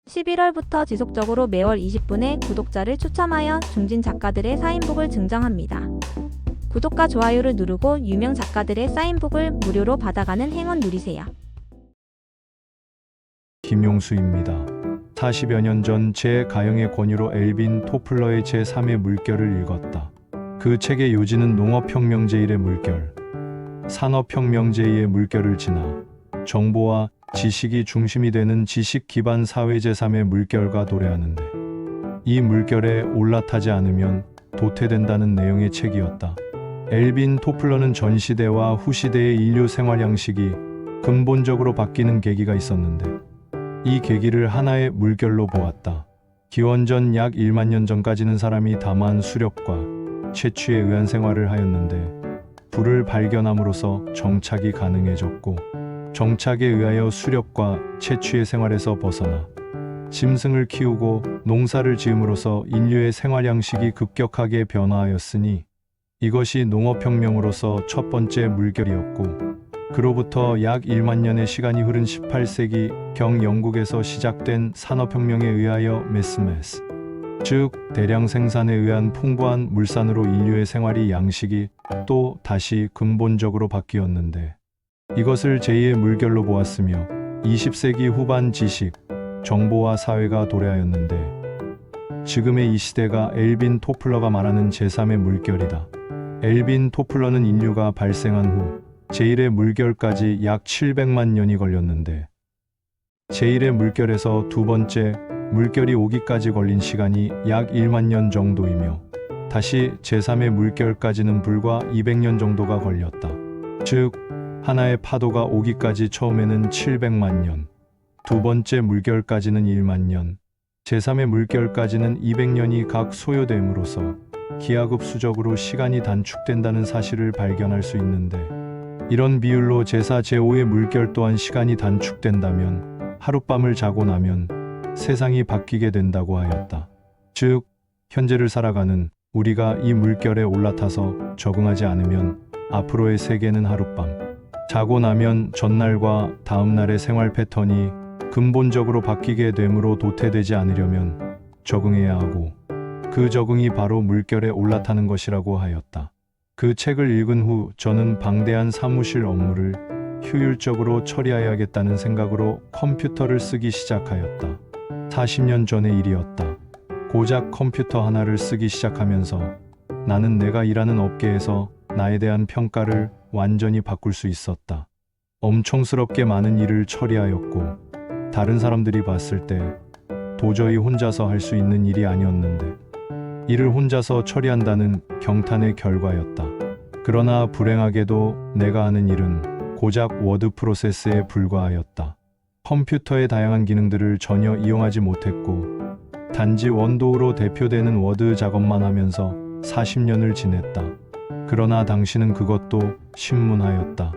11월부터 지속적으로 매월 20분의 구독자를 추첨하여 중진 작가들의 사인북을 증정합니다. 구독과 좋아요를 누르고 유명 작가들의 사인북을 무료로 받아가는 행운 누리세요. 김용수입니다. 40여 년 전 제 가영의 권유로 엘빈 토플러의 제3의 물결을 읽었다. 그 책의 요지는 농업혁명 제1의 물결, 산업혁명 제2의 물결을 지나 정보와 지식이 중심이 되는 지식 기반 사회 제3의 물결과 도래하는데, 이 물결에 올라타지 않으면 도태된다는 내용의 책이었다. 엘빈 토플러는 전시대와 후시대의 인류 생활 양식이 근본적으로 바뀌는 계기가 있었는데, 이 계기를 하나의 물결로 보았다. 기원전 약 1만 년 전까지는 사람이 다만 수렵과 채취에 의한 생활을 하였는데, 불을 발견함으로써 정착이 가능해졌고, 정착에 의하여 수렵과 채취의 생활에서 벗어나 짐승을 키우고 농사를 지음으로써 인류의 생활 양식이 급격하게 변화하였으니, 이것이 농업혁명으로서 첫 번째 물결이었고, 그로부터 약 1만 년의 시간이 흐른 18세기 경 영국에서 시작된 산업혁명에 의하여 매스, 즉 대량 생산에 의한 풍부한 물산으로 인류의 생활이 양식이 또 다시 근본적으로 바뀌었는데, 이것을 제2의 물결로 보았으며 20세기 후반 지식, 정보화 사회가 도래하였는데, 지금의 이 시대가 엘빈 토플러가 말하는 제3의 물결이다. 엘빈 토플러는 인류가 발생한 후 제1의 물결까지 약 700만 년이 걸렸는데, 제1의 물결에서 두 번째 물결이 오기까지 걸린 시간이 약 1만 년 정도이며, 다시 제3의 물결까지는 불과 200년 정도가 걸렸다. 즉, 하나의 파도가 오기까지 처음에는 700만 년, 두 번째 물결까지는 1만 년, 제3의 물결까지는 200년이 각 소요됨으로써 기하급수적으로 시간이 단축된다는 사실을 발견할 수 있는데, 이런 비율로 제4, 제5의 물결 또한 시간이 단축된다면 하룻밤을 자고 나면 세상이 바뀌게 된다고 하였다. 즉, 현재를 살아가는 우리가 이 물결에 올라타서 적응하지 않으면 앞으로의 세계는 하룻밤, 자고 나면 전날과 다음날의 생활 패턴이 근본적으로 바뀌게 되므로 도태되지 않으려면 적응해야 하고, 그 적응이 바로 물결에 올라타는 것이라고 하였다. 그 책을 읽은 후 저는 방대한 사무실 업무를 효율적으로 처리해야겠다는 생각으로 컴퓨터를 쓰기 시작하였다. 40년 전의 일이었다. 고작 컴퓨터 하나를 쓰기 시작하면서 나는 내가 일하는 업계에서 나에 대한 평가를 완전히 바꿀 수 있었다. 엄청스럽게 많은 일을 처리하였고, 다른 사람들이 봤을 때 도저히 혼자서 할 수 있는 일이 아니었는데, 일을 혼자서 처리한다는 경탄의 결과였다. 그러나 불행하게도 내가 하는 일은 고작 워드 프로세스에 불과하였다. 컴퓨터의 다양한 기능들을 전혀 이용하지 못했고, 단지 원도우로 대표되는 워드 작업만 하면서 40년을 지냈다. 그러나 당신은 그것도 신문하였다.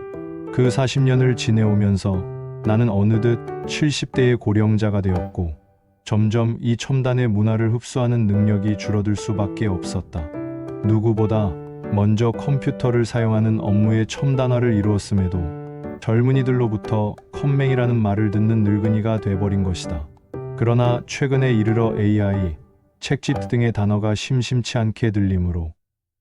그 40년을 지내오면서 나는 어느덧 70대의 고령자가 되었고, 점점 이 첨단의 문화를 흡수하는 능력이 줄어들 수밖에 없었다. 누구보다 먼저 컴퓨터를 사용하는 업무의 첨단화를 이루었음에도 젊은이들로부터 컴맹이라는 말을 듣는 늙은이가 돼버린 것이다. 그러나 최근에 이르러 AI, 챗GPT 등의 단어가 심심치 않게 들리므로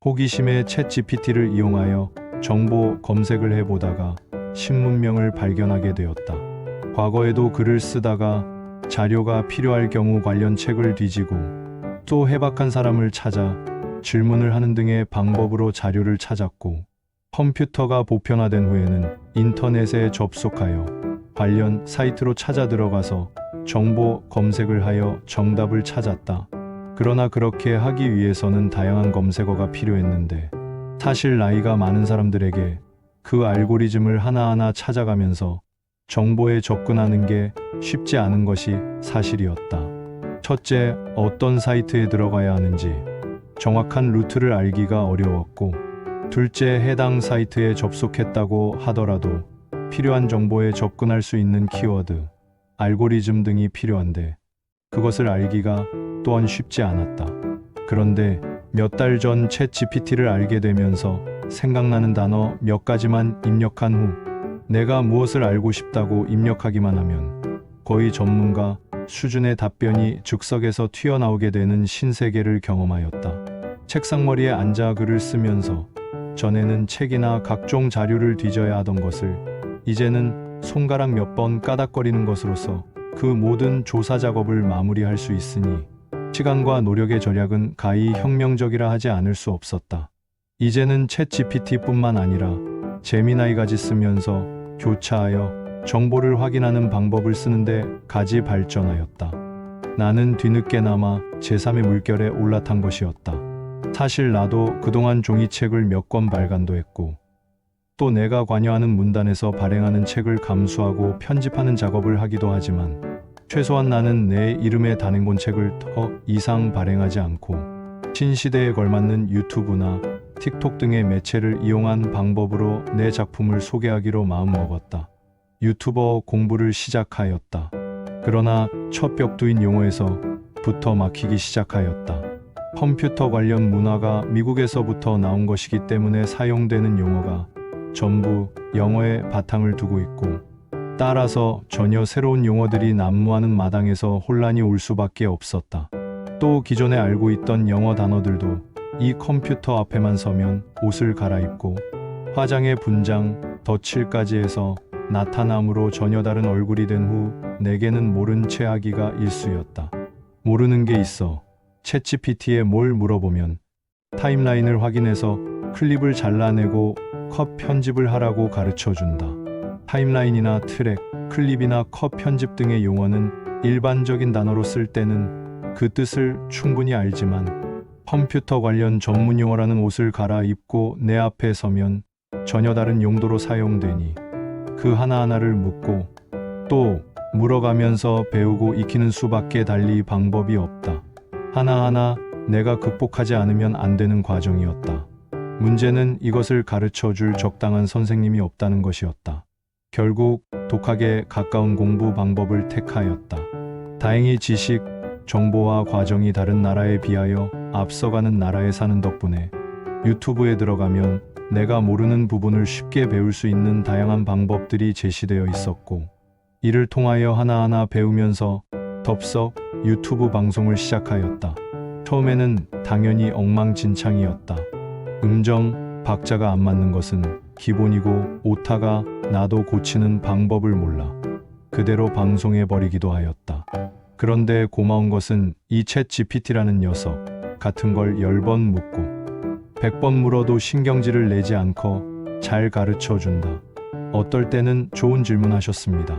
호기심에 챗GPT를 이용하여 정보 검색을 해보다가 신문명을 발견하게 되었다. 과거에도 글을 쓰다가 자료가 필요할 경우 관련 책을 뒤지고, 또 해박한 사람을 찾아 질문을 하는 등의 방법으로 자료를 찾았고, 컴퓨터가 보편화된 후에는 인터넷에 접속하여 관련 사이트로 찾아 들어가서 정보 검색을 하여 정답을 찾았다. 그러나 그렇게 하기 위해서는 다양한 검색어가 필요했는데, 사실 나이가 많은 사람들에게 그 알고리즘을 하나하나 찾아가면서 정보에 접근하는 게 쉽지 않은 것이 사실이었다. 첫째, 어떤 사이트에 들어가야 하는지 정확한 루트를 알기가 어려웠고, 둘째, 해당 사이트에 접속했다고 하더라도 필요한 정보에 접근할 수 있는 키워드, 알고리즘 등이 필요한데, 그것을 알기가 또한 쉽지 않았다. 그런데 몇 달 전 챗GPT를 알게 되면서 생각나는 단어 몇 가지만 입력한 후 내가 무엇을 알고 싶다고 입력하기만 하면 거의 전문가, 수준의 답변이 즉석에서 튀어나오게 되는 신세계를 경험하였다. 책상머리에 앉아 글을 쓰면서 전에는 책이나 각종 자료를 뒤져야 하던 것을 이제는 손가락 몇 번 까닥거리는 것으로서 그 모든 조사 작업을 마무리할 수 있으니 시간과 노력의 절약은 가히 혁명적이라 하지 않을 수 없었다. 이제는 챗 GPT뿐만 아니라 제미나이까지 쓰면서 교차하여 정보를 확인하는 방법을 쓰는데 가지 발전하였다. 나는 뒤늦게나마 제3의 물결에 올라탄 것이었다. 사실 나도 그동안 종이책을 몇 권 발간도했고 또 내가 관여하는 문단에서 발행하는 책을 감수하고 편집하는 작업을 하기도 하지만 최소한 나는 내 이름에 단행본 책을 더 이상 발행하지 않고 신시대에 걸맞는 유튜브나 틱톡 등의 매체를 이용한 방법으로 내 작품을 소개하기로 마음먹었다. 유튜버 공부를 시작하였다. 그러나 첫 벽두인 용어에서부터 막히기 시작하였다. 컴퓨터 관련 문화가 미국에서부터 나온 것이기 때문에 사용되는 용어가 전부 영어에 바탕을 두고 있고 따라서 전혀 새로운 용어들이 난무하는 마당에서 혼란이 올 수밖에 없었다. 또 기존에 알고 있던 영어 단어들도 이 컴퓨터 앞에만 서면 옷을 갈아입고 화장에 분장, 덧칠까지 해서 나타남으로 전혀 다른 얼굴이 된 후 내게는 모른 채 하기가 일쑤였다. 모르는 게 있어 챗 GPT에 뭘 물어보면 타임라인을 확인해서 클립을 잘라내고 컷 편집을 하라고 가르쳐준다. 타임라인이나 트랙, 클립이나 컷 편집 등의 용어는 일반적인 단어로 쓸 때는 그 뜻을 충분히 알지만 컴퓨터 관련 전문 용어라는 옷을 갈아입고 내 앞에 서면 전혀 다른 용도로 사용되니 그 하나하나를 묻고 또 물어가면서 배우고 익히는 수밖에 달리 방법이 없다. 하나하나 내가 극복하지 않으면 안 되는 과정이었다. 문제는 이것을 가르쳐줄 적당한 선생님이 없다는 것이었다. 결국 독학에 가까운 공부 방법을 택하였다. 다행히 지식, 정보와 과정이 다른 나라에 비하여 앞서가는 나라에 사는 덕분에 유튜브에 들어가면 내가 모르는 부분을 쉽게 배울 수 있는 다양한 방법들이 제시되어 있었고 이를 통하여 하나하나 배우면서 덥석 유튜브 방송을 시작하였다. 처음에는 당연히 엉망진창이었다. 음정, 박자가 안 맞는 것은 기본이고 오타가 나도 고치는 방법을 몰라 그대로 방송해버리기도 하였다. 그런데 고마운 것은 이 챗 GPT라는 녀석 같은 걸 10번 묻고 100번 물어도 신경질을 내지 않고 잘 가르쳐준다. 어떨 때는 좋은 질문하셨습니다.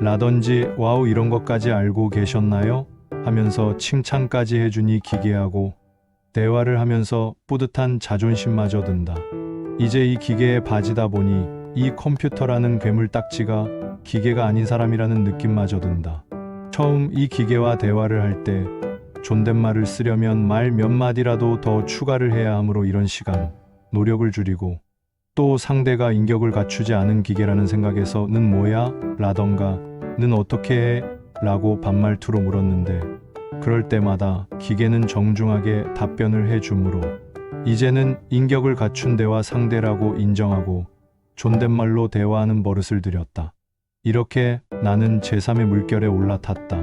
라든지 와우 이런 것까지 알고 계셨나요? 하면서 칭찬까지 해주니 기괴하고 대화를 하면서 뿌듯한 자존심마저 든다. 이제 이 기계에 빠지다 보니 이 컴퓨터라는 괴물딱지가 기계가 아닌 사람이라는 느낌마저 든다. 처음 이 기계와 대화를 할 때 존댓말을 쓰려면 말 몇 마디라도 더 추가를 해야 하므로 이런 시간, 노력을 줄이고 또 상대가 인격을 갖추지 않은 기계라는 생각에서 는 뭐야? 라던가 는 어떻게 해? 라고 반말투로 물었는데 그럴 때마다 기계는 정중하게 답변을 해주므로 이제는 인격을 갖춘 대화 상대라고 인정하고 존댓말로 대화하는 버릇을 들였다. 이렇게 나는 제3의 물결에 올라탔다.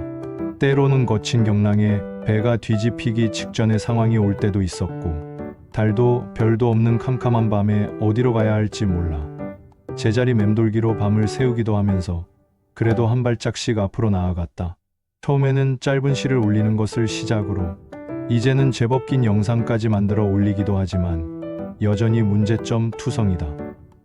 때로는 거친 경랑에 배가 뒤집히기 직전의 상황이 올 때도 있었고 달도 별도 없는 캄캄한 밤에 어디로 가야 할지 몰라 제자리 맴돌기로 밤을 새우기도 하면서 그래도 한 발짝씩 앞으로 나아갔다. 처음에는 짧은 시를 올리는 것을 시작으로 이제는 제법 긴 영상까지 만들어 올리기도 하지만 여전히 문제점 투성이다.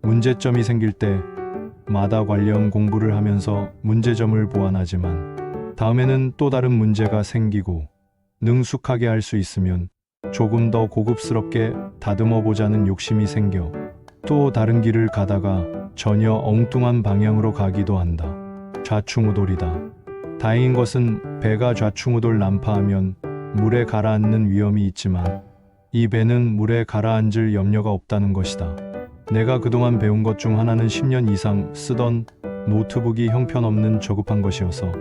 문제점이 생길 때마다 관련 공부를 하면서 문제점을 보완하지만 다음에는 또 다른 문제가 생기고 능숙하게 할 수 있으면 조금 더 고급스럽게 다듬어 보자는 욕심이 생겨 또 다른 길을 가다가 전혀 엉뚱한 방향으로 가기도 한다. 좌충우돌이다. 다행인 것은 배가 좌충우돌 난파하면 물에 가라앉는 위험이 있지만 이 배는 물에 가라앉을 염려가 없다는 것이다. 내가 그동안 배운 것 중 하나는 10년 이상 쓰던 노트북이 형편없는 저급한 것이어서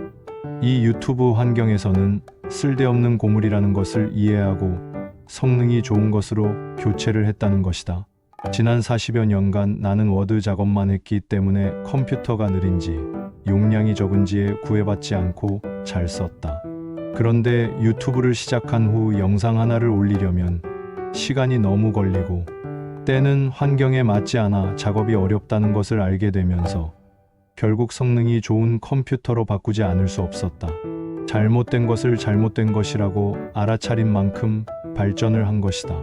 이 유튜브 환경에서는 쓸데없는 고물이라는 것을 이해하고 성능이 좋은 것으로 교체를 했다는 것이다. 지난 40여 년간 나는 워드 작업만 했기 때문에 컴퓨터가 느린지 용량이 적은지에 구애받지 않고 잘 썼다. 그런데 유튜브를 시작한 후 영상 하나를 올리려면 시간이 너무 걸리고 때는 환경에 맞지 않아 작업이 어렵다는 것을 알게 되면서 결국 성능이 좋은 컴퓨터로 바꾸지 않을 수 없었다. 잘못된 것을 잘못된 것이라고 알아차린 만큼 발전을 한 것이다.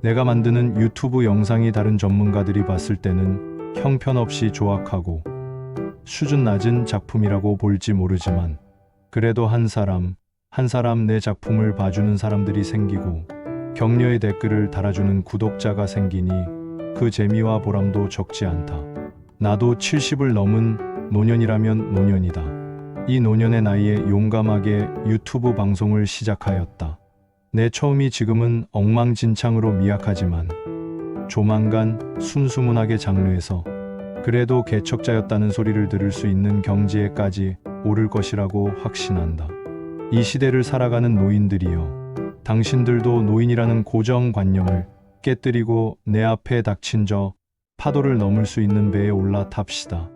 내가 만드는 유튜브 영상이 다른 전문가들이 봤을 때는 형편없이 조악하고 수준 낮은 작품이라고 볼지 모르지만 그래도 한 사람 내 작품을 봐주는 사람들이 생기고 격려의 댓글을 달아주는 구독자가 생기니 그 재미와 보람도 적지 않다. 나도 70을 넘은 노년이라면 노년이다. 이 노년의 나이에 용감하게 유튜브 방송을 시작하였다. 내 처음이 지금은 엉망진창으로 미약하지만 조만간 순수문학의 장르에서 그래도 개척자였다는 소리를 들을 수 있는 경지에까지 오를 것이라고 확신한다. 이 시대를 살아가는 노인들이여, 당신들도 노인이라는 고정관념을 깨뜨리고 내 앞에 닥친 저 파도를 넘을 수 있는 배에 올라탑시다.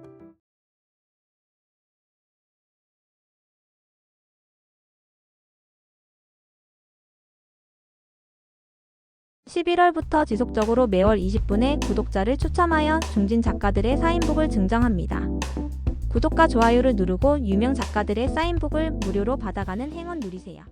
(11월부터) 지속적으로 매월 20분의 구독자를 추첨하여 중진 작가들의 사인북을 증정합니다. 구독과 좋아요를 누르고 유명 작가들의 사인북을 무료로 받아가는 행운 누리세요.